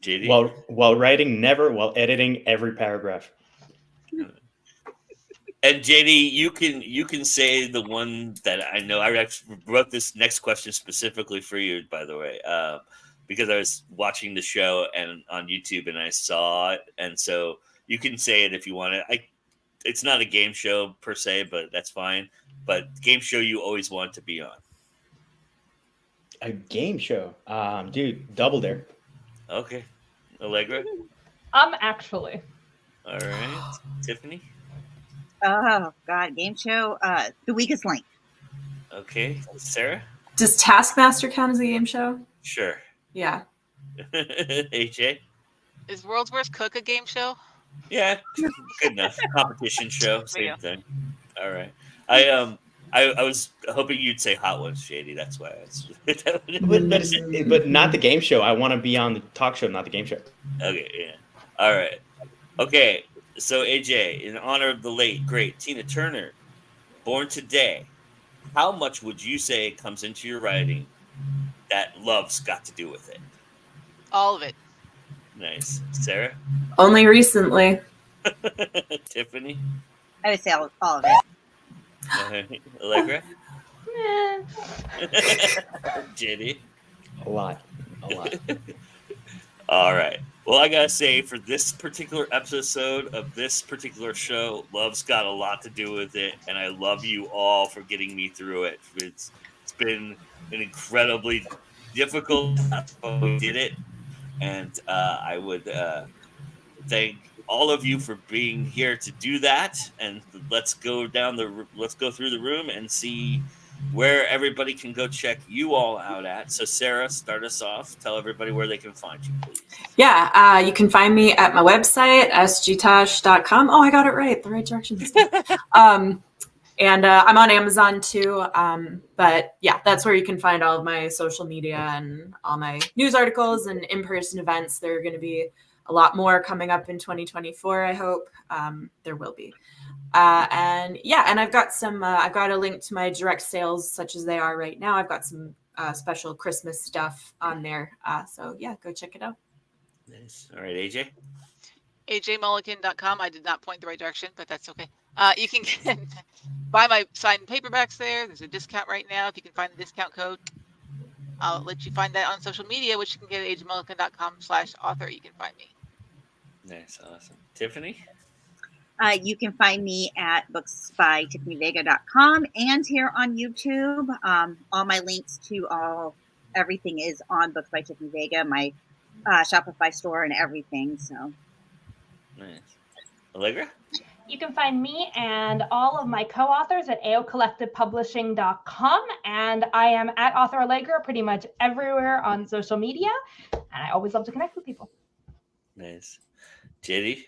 JD? While writing, never. While editing, every paragraph. And JD, you can say the one that I know. I actually wrote this next question specifically for you, by the way, because I was watching the show and on YouTube and I saw it, and so you can say it if you want it. It's not a game show per se, but that's fine. But game show you always want to be on. A game show, dude. Double Dare. Okay, Allegra. Actually. All right, Tiffany. Oh God, game show. The Weakest Link. Okay, Sarah. Does Taskmaster count as a game show? Sure. Yeah. AJ. Is World's Worst Cook a game show? Yeah, good enough. Competition show, same Yeah. thing. All right. I I was hoping you'd say Hot Ones, Shady. That's why. But not the game show. I want to be on the talk show, not the game show. Okay, yeah. All right. Okay, so AJ, in honor of the late great Tina Turner, born today, how much would you say comes into your writing that love's got to do with it? All of it. Nice, Sarah. Only recently. Tiffany. I would say all of it. Allegra. Eh. JD. A lot. All right. Well, I gotta say, for this particular episode of this particular show, love's got a lot to do with it, and I love you all for getting me through it. It's been an incredibly difficult, but we did it, and I would thank all of you for being here to do that. And let's go through the room and see where everybody can go check you all out at. So Sarah, start us off. Tell everybody where they can find you, please. Yeah, you can find me at my website, sgtosh.com. Oh, I got it right. The right direction this time. And I'm on Amazon too. But yeah, that's where you can find all of my social media and all my news articles and in-person events. There are going to be a lot more coming up in 2024, I hope. There will be. And I've got I've got a link to my direct sales, such as they are right now. I've got some special Christmas stuff on there. So yeah, go check it out. Nice. All right, AJ. AJMulligan.com. I did not point the right direction, but that's okay. You can buy my signed paperbacks there. There's a discount right now. If you can find the discount code, I'll let you find that on social media, which you can get at ajmulligan.com/author. You can find me. Nice. Awesome. Tiffany? You can find me at booksbytiffanyvega.com and here on YouTube. All my links to everything is on Books by Tiffany Vega, my Shopify store and everything. So nice. Allegra? You can find me and all of my co-authors at aocollectivepublishing.com. And I am at Author Allegra pretty much everywhere on social media. And I always love to connect with people. Nice. JD?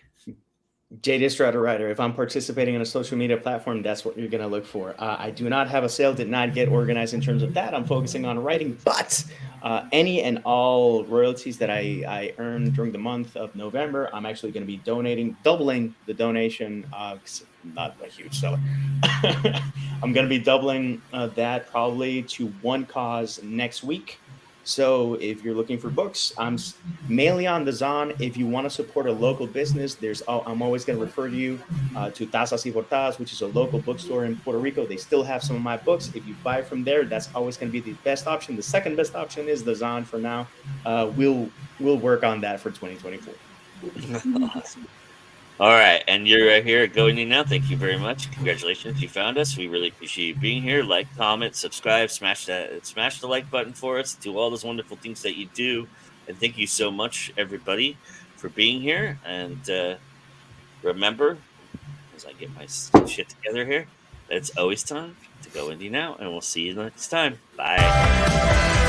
JD Strata Writer. If I'm participating in a social media platform, that's what you're going to look for. I do not have a sale, did not get organized in terms of that. I'm focusing on writing, but any and all royalties that I earn during the month of November, I'm actually going to be doubling the donation. Not a huge seller. I'm going to be doubling that probably to one cause next week. So if you're looking for books, I'm mainly on the Zon. If you want to support a local business, I'm always going to refer you to Tazas y Portadas, which is a local bookstore in Puerto Rico. They still have some of my books. If you buy from there, that's always going to be the best option. The second best option is the Zon for now. We'll work on that for 2024. Awesome. All right, and you're right here at Go Indie Now. Thank you very much. Congratulations, you found us. We really appreciate you being here. Like, comment, subscribe, smash the like button for us. Do all those wonderful things that you do. And thank you so much, everybody, for being here. And remember, as I get my shit together here, that it's always time to go indie now. And we'll see you next time. Bye.